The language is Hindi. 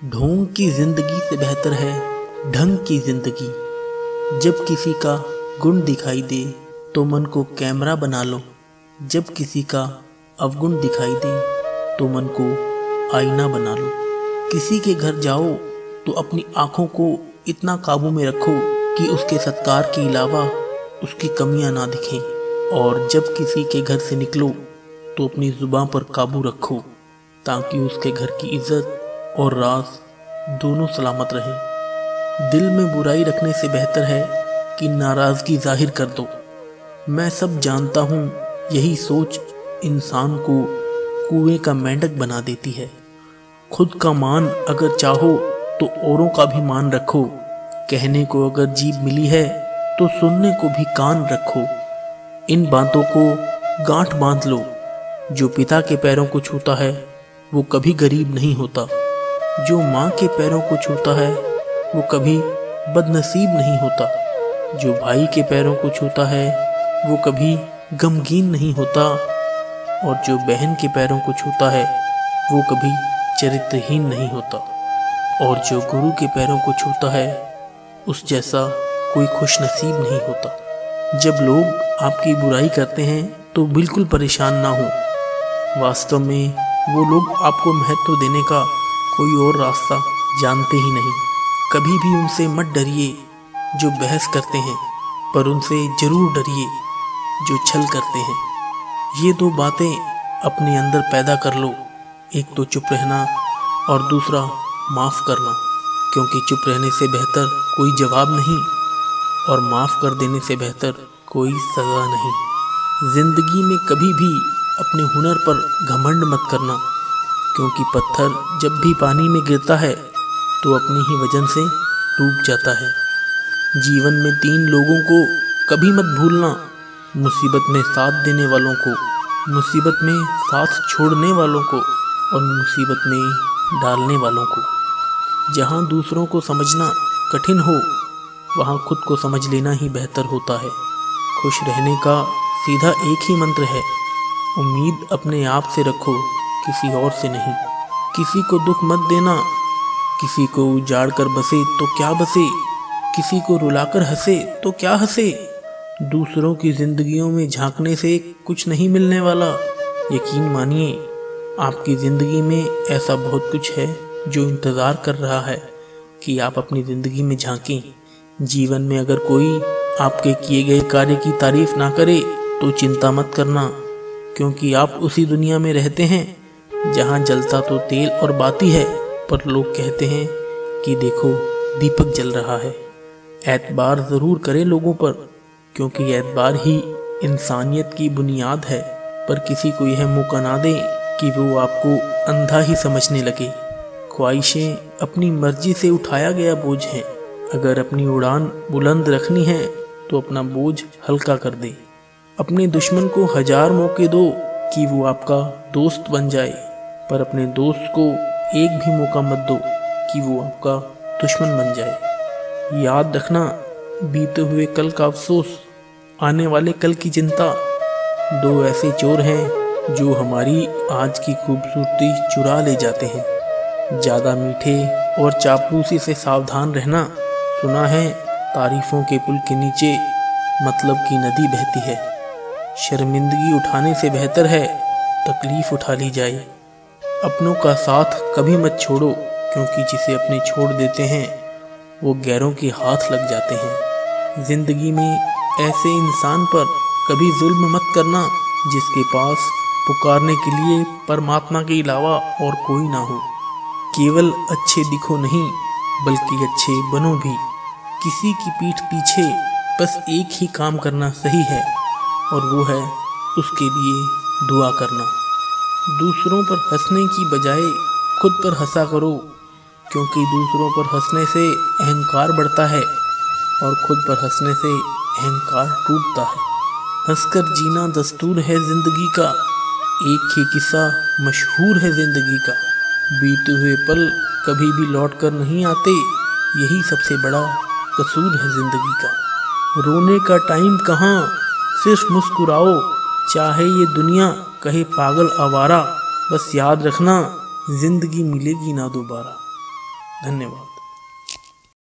ढोंग की जिंदगी से बेहतर है ढंग की जिंदगी। जब किसी का गुण दिखाई दे तो मन को कैमरा बना लो। जब किसी का अवगुण दिखाई दे तो मन को आईना बना लो। किसी के घर जाओ तो अपनी आंखों को इतना काबू में रखो कि उसके सत्कार के अलावा उसकी कमियां ना दिखें। और जब किसी के घर से निकलो तो अपनी जुबान पर काबू रखो ताकि उसके घर की इज्जत और राज दोनों सलामत रहें। दिल में बुराई रखने से बेहतर है कि नाराज़गी जाहिर कर दो। मैं सब जानता हूँ यही सोच इंसान को कुएं का मेंढक बना देती है। खुद का मान अगर चाहो तो औरों का भी मान रखो। कहने को अगर जीभ मिली है तो सुनने को भी कान रखो। इन बातों को गांठ बांध लो। जो पिता के पैरों को छूता है वो कभी गरीब नहीं होता। जो माँ के पैरों को छूता है वो कभी बदनसीब नहीं होता। जो भाई के पैरों को छूता है वो कभी गमगीन नहीं होता। और जो बहन के पैरों को छूता है वो कभी चरित्रहीन नहीं होता। और जो गुरु के पैरों को छूता है उस जैसा कोई खुशनसीब नहीं होता। जब लोग आपकी बुराई करते हैं तो बिल्कुल परेशान ना हो। वास्तव में वो लोग आपको महत्व देने का कोई और रास्ता जानते ही नहीं। कभी भी उनसे मत डरिए जो बहस करते हैं, पर उनसे जरूर डरिए जो छल करते हैं। ये दो बातें अपने अंदर पैदा कर लो, एक तो चुप रहना और दूसरा माफ़ करना। क्योंकि चुप रहने से बेहतर कोई जवाब नहीं और माफ़ कर देने से बेहतर कोई सज़ा नहीं। ज़िंदगी में कभी भी अपने हुनर पर घमंड मत करना, क्योंकि पत्थर जब भी पानी में गिरता है तो अपनी ही वजन से डूब जाता है। जीवन में 3 लोगों को कभी मत भूलना, मुसीबत में साथ देने वालों को, मुसीबत में साथ छोड़ने वालों को और मुसीबत में डालने वालों को। जहाँ दूसरों को समझना कठिन हो वहाँ खुद को समझ लेना ही बेहतर होता है। खुश रहने का सीधा एक ही मंत्र है, उम्मीद अपने आप से रखो, किसी और से नहीं। किसी को दुख मत देना, किसी को उजाड़ कर बसे तो क्या बसे, किसी को रुलाकर हंसे तो क्या हंसे। दूसरों की जिंदगियों में झांकने से कुछ नहीं मिलने वाला। यकीन मानिए आपकी ज़िंदगी में ऐसा बहुत कुछ है जो इंतज़ार कर रहा है कि आप अपनी ज़िंदगी में झांकें। जीवन में अगर कोई आपके किए गए कार्य की तारीफ ना करे तो चिंता मत करना, क्योंकि आप उसी दुनिया में रहते हैं जहाँ जलता तो तेल और बाती है, पर लोग कहते हैं कि देखो दीपक जल रहा है। एतबार ज़रूर करें लोगों पर, क्योंकि एतबार ही इंसानियत की बुनियाद है। पर किसी को यह मौका ना दें कि वो आपको अंधा ही समझने लगे। ख्वाहिशें अपनी मर्जी से उठाया गया बोझ हैं। अगर अपनी उड़ान बुलंद रखनी है तो अपना बोझ हल्का कर दे। अपने दुश्मन को 1000 मौके दो कि वो आपका दोस्त बन जाए, पर अपने दोस्त को एक भी मौका मत दो कि वो आपका दुश्मन बन जाए। याद रखना, बीते हुए कल का अफसोस, आने वाले कल की चिंता, 2 ऐसे चोर हैं जो हमारी आज की खूबसूरती चुरा ले जाते हैं। ज़्यादा मीठे और चापलूसी से सावधान रहना। सुना है तारीफों के पुल के नीचे मतलब की नदी बहती है। शर्मिंदगी उठाने से बेहतर है तकलीफ उठा ली जाए। अपनों का साथ कभी मत छोड़ो, क्योंकि जिसे अपने छोड़ देते हैं वो गैरों के हाथ लग जाते हैं। ज़िंदगी में ऐसे इंसान पर कभी जुल्म मत करना जिसके पास पुकारने के लिए परमात्मा के अलावा और कोई ना हो। केवल अच्छे दिखो नहीं बल्कि अच्छे बनो भी। किसी की पीठ पीछे बस एक ही काम करना सही है, और वो है उसके लिए दुआ करना। दूसरों पर हंसने की बजाय खुद पर हंसा करो, क्योंकि दूसरों पर हंसने से अहंकार बढ़ता है और खुद पर हंसने से अहंकार टूटता है। हंसकर जीना दस्तूर है ज़िंदगी का, एक ही किस्सा मशहूर है ज़िंदगी का। बीते हुए पल कभी भी लौट कर नहीं आते, यही सबसे बड़ा कसूर है ज़िंदगी का। रोने का टाइम कहाँ, सिर्फ मुस्कुराओ, चाहे ये दुनिया कहे पागल आवारा। बस याद रखना ज़िंदगी मिलेगी ना दोबारा। धन्यवाद।